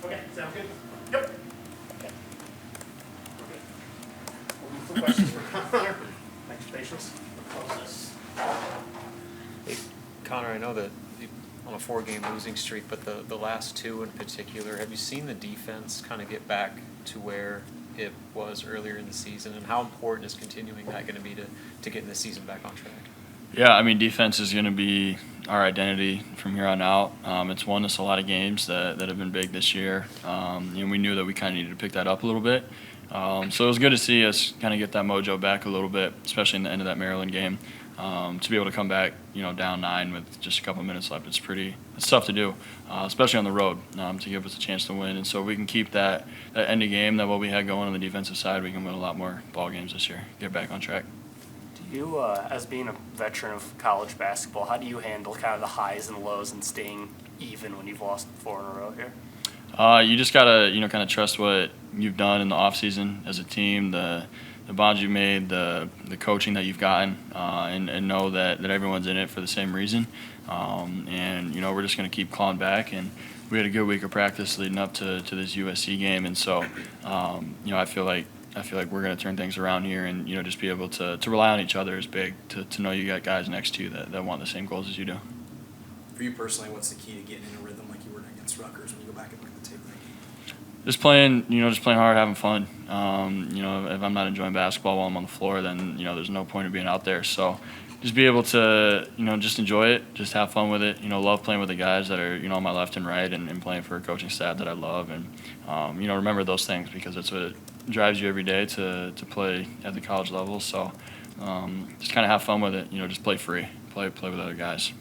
Okay, sound good? Yep. Okay. We're good. We'll move for questions for Connor. Thanks for patience. We'll close this. Hey, Connor, I know that you're on a 4-game losing streak, but the last 2 in particular, have you seen the defense kind of get back to where it was earlier in the season, and how important is continuing that going to be to getting the season back on track? Yeah, I mean, defense is going to be our identity from here on out. It's won us a lot of games that have been big this year, and we knew that we kind of needed to pick that up a little bit. So it was good to see us kind of get that mojo back a little bit, especially in the end of that Maryland game. To be able to come back, down 9 with just a couple minutes left, it's tough to do, especially on the road, to give us a chance to win. And so if we can keep that end of game, that what we had going on the defensive side, we can win a lot more ball games this year, get back on track. Do you, as being a veteran of college basketball, how do you handle kind of the highs and lows and staying even when you've lost 4 in a row here? You just gotta, kind of trust what you've done in the off season as a team, the bonds you've made, the coaching that you've gotten, and know that everyone's in it for the same reason. And we're just gonna keep clawing back. And we had a good week of practice leading up to this USC game, and so I feel like we're gonna turn things around here, and just be able to rely on each other is big. To know you got guys next to you that want the same goals as you do. For you personally, what's the key to getting in a rhythm like you were against Rutgers when you go back and look at the tape of that game? Just playing hard, having fun. If I'm not enjoying basketball while I'm on the floor, then there's no point of being out there. So just be able to just enjoy it, just have fun with it. Love playing with the guys that are on my left and right, and playing for a coaching staff that I love. And remember those things, because that's what drives you every day to play at the college level. So just kind of have fun with it. Just play free, play with other guys.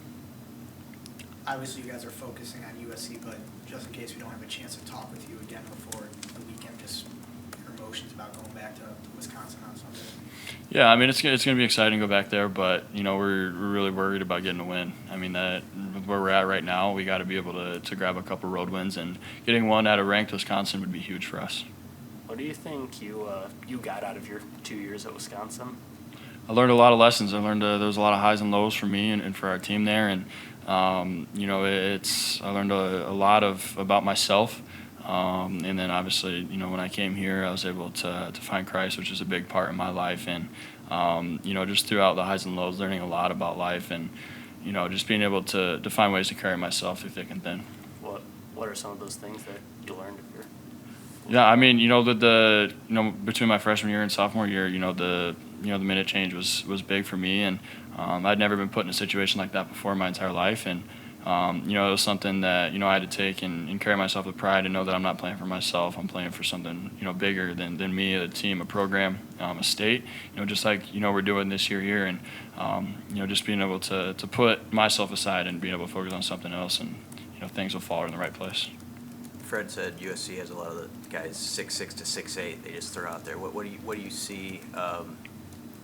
Obviously, you guys are focusing on USC, but just in case we don't have a chance to talk with you again before the weekend, just your emotions about going back to Wisconsin on Sunday. Yeah, I mean, it's going to be exciting to go back there, but we're really worried about getting a win. I mean, that with where we're at right now, we got to be able to grab a couple road wins, and getting one out of ranked Wisconsin would be huge for us. What do you think you got out of your 2 years at Wisconsin? I learned a lot of lessons. I learned there was a lot of highs and lows for me and for our team there, and I learned a lot about myself, and then obviously when I came here, I was able to find Christ, which is a big part of my life, and just throughout the highs and lows, learning a lot about life, and just being able to find ways to carry myself through thick and thin. What are some of those things that you learned here? Yeah, I mean, between my freshman year and sophomore year, the minute change was big for me, and I'd never been put in a situation like that before in my entire life, and it was something that I had to take and carry myself with pride and know that I'm not playing for myself. I'm playing for something bigger than me, a team, a program, a state. Just like we're doing this year here, and just being able to put myself aside and being able to focus on something else, and things will fall in the right place. Fred said USC has a lot of the guys 6'6" to 6'8". They just throw out there. What do you see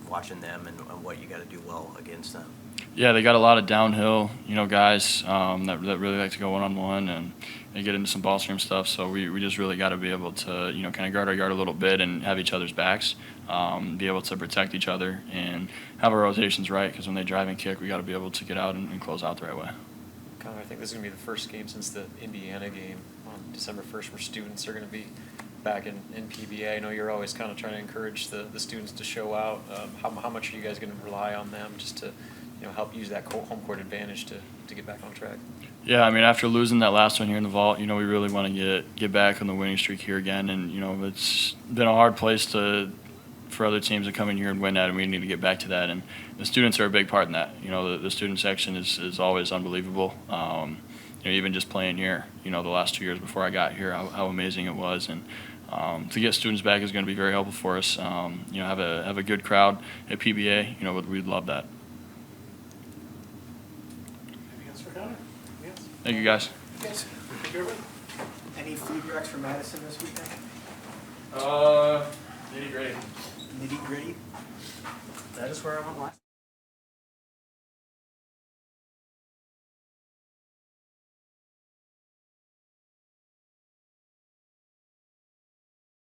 watching them, and what you got to do well against them? Yeah, they got a lot of downhill, guys that really like to go one-on-one, and they get into some ball stream stuff. So we just really got to be able to kind of guard our yard a little bit and have each other's backs, be able to protect each other and have our rotations right, because when they drive and kick, we got to be able to get out and close out the right way. Connor, I think this is going to be the first game since the Indiana game on December 1st where students are going to be back in PBA. I know you're always kind of trying to encourage the students to show out. How much are you guys going to rely on them just to help use that home court advantage to get back on track? Yeah, I mean, after losing that last one here in the vault, we really want to get back on the winning streak here again, and it's been a hard place for other teams to come in here and win at, and we need to get back to that. And the students are a big part in that. The student section is always unbelievable. Even just playing here, the last 2 years before I got here, how amazing it was, and to get students back is going to be very helpful for us. Have a good crowd at PBA. We'd love that. Anything else for Connor? Yes. Thank you, guys. Yes. Thank you, everybody. Any food wrecks for Madison this weekend? Nitty gritty. Nitty gritty? That is where I went last.